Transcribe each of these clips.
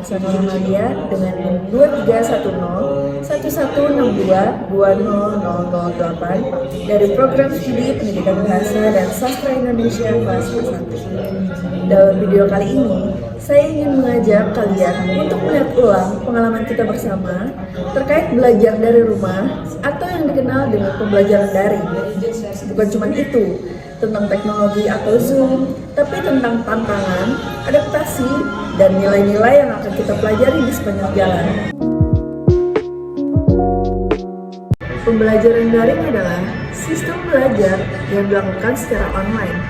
Laksana Amalia dengan NIM 2310 1162 200008 dari Program Studi Pendidikan Bahasa dan Sastra Indonesia kelas 1. Dalam video kali ini, saya ingin mengajak kalian untuk melihat ulang pengalaman kita bersama terkait belajar dari rumah atau yang dikenal dengan pembelajaran daring. Bukan cuma itu, tentang teknologi atau Zoom, tapi tentang tantangan, adaptasi, dan nilai-nilai yang akan kita pelajari di sepanjang jalan. Pembelajaran daring adalah sistem belajar yang dilakukan secara online,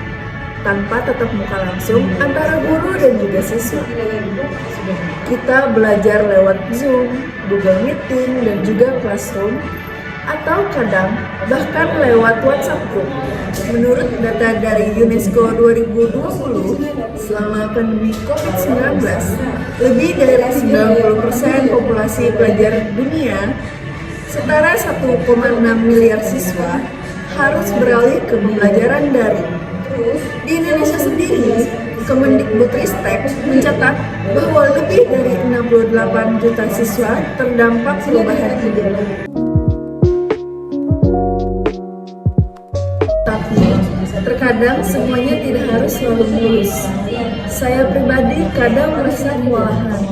tanpa tatap muka langsung antara guru dan juga siswa. Kita belajar lewat Zoom, Google Meeting, dan juga Classroom, atau kadang bahkan lewat WhatsApp Group. Menurut data dari UNESCO 2020, selama pandemi COVID-19, lebih dari 90% populasi pelajar dunia, setara 1,6 miliar siswa, harus beralih ke pembelajaran daring. Di Indonesia sendiri, Kemendikbudristek mencatat bahwa lebih dari 68 juta siswa terdampak perubahan ini. Tapi, terkadang semuanya tidak harus selalu mulus. Saya pribadi kadang merasa kewalahan.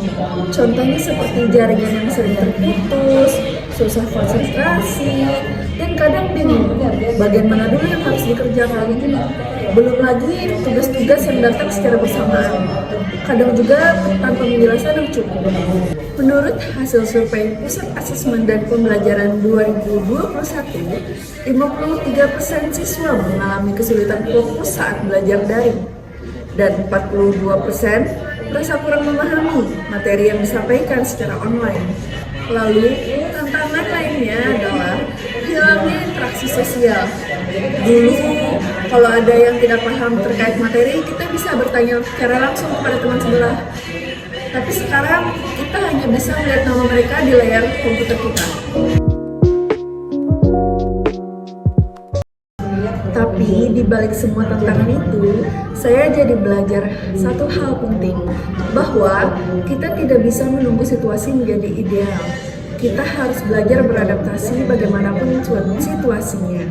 Contohnya seperti jaringan yang sering terputus, susah konsentrasi, dan kadang bingung bagian mana dulu yang harus dikerjakan. Belum lagi tugas-tugas yang datang secara bersamaan. Kadang juga tanpa penjelasan yang cukup. Menurut hasil survei Pusat Asesmen dan Pembelajaran 2021, 53% siswa mengalami kesulitan fokus saat belajar daring, dan 42% merasa kurang memahami materi yang disampaikan secara online. Lalu, tantangan lainnya adalah hilangnya interaksi sosial. Dulu, kalau ada yang tidak paham terkait materi, kita bisa bertanya secara langsung kepada teman sebelah. Tapi sekarang, kita hanya bisa melihat nama mereka di layar komputer kita. Tapi di balik semua tantangan itu, saya jadi belajar satu hal penting, bahwa kita tidak bisa menunggu situasi menjadi ideal. Kita harus belajar beradaptasi bagaimanapun situasinya.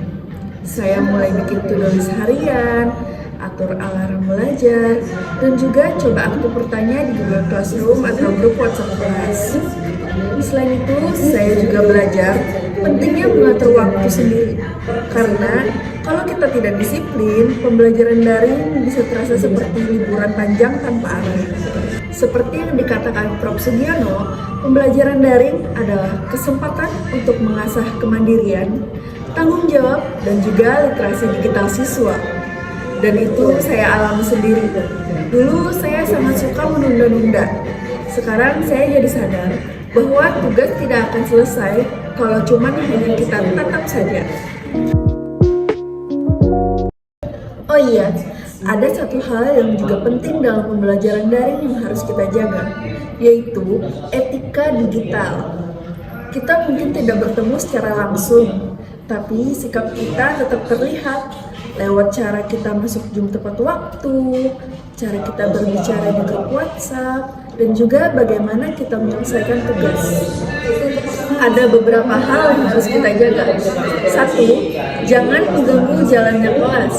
Saya mulai bikin to-do list harian, atur alarm belajar, dan juga coba aktif bertanya di Google Classroom atau grup WhatsApp kelas. Selain itu, saya juga belajar pentingnya mengatur waktu sendiri. Karena kalau kita tidak disiplin, pembelajaran daring bisa terasa seperti liburan panjang tanpa arah. Seperti yang dikatakan Prof. Sugiono, pembelajaran daring adalah kesempatan untuk mengasah kemandirian, tanggung jawab, dan juga literasi digital siswa. Dan itu saya alami sendiri. Dulu saya sangat suka menunda-nunda. Sekarang saya jadi sadar bahwa tugas tidak akan selesai kalau cuma hanya kita tatap saja. Oh iya, ada satu hal yang juga penting dalam pembelajaran daring yang harus kita jaga, yaitu etika digital. Kita mungkin tidak bertemu secara langsung, tapi sikap kita tetap terlihat lewat cara kita masuk Zoom tepat waktu, cara kita berbicara di grup WhatsApp, dan juga bagaimana kita menyelesaikan tugas. Ada beberapa hal yang harus kita jaga. 1. Jangan mengganggu jalannya kelas.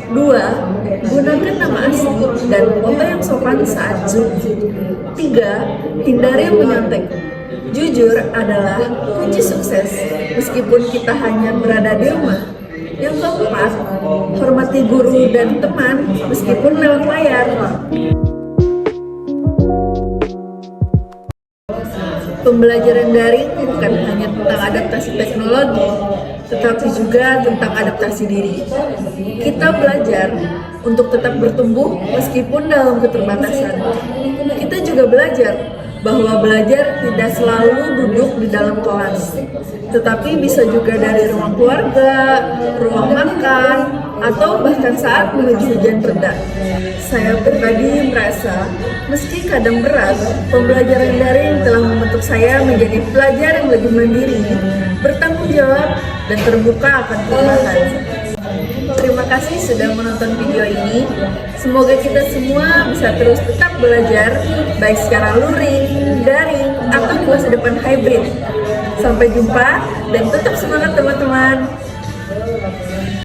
2. Gunakan nama asli dan foto yang sopan saat Zoom. 3. Hindari menyontek. Jujur adalah kunci sukses, meskipun kita hanya berada di rumah. Yang keempat, hormati guru dan teman meskipun lewat layar. Pembelajaran daring bukan hanya tentang adaptasi teknologi, tetapi juga tentang adaptasi diri. Kita belajar untuk tetap bertumbuh meskipun dalam keterbatasan. Kita juga belajar bahwa belajar tidak selalu duduk di dalam kelas, tetapi bisa juga dari ruang keluarga, ruang makan, atau bahkan saat menuju hujan reda. Saya pribadi merasa, meski kadang berat, pembelajaran daring telah membentuk saya menjadi pelajar yang lebih mandiri, bertanggung jawab, dan terbuka akan perubahan. Terima kasih sudah menonton video ini. Semoga kita semua bisa terus tetap belajar baik secara luring, daring, atau di masa depan hybrid. Sampai jumpa dan tetap semangat teman-teman.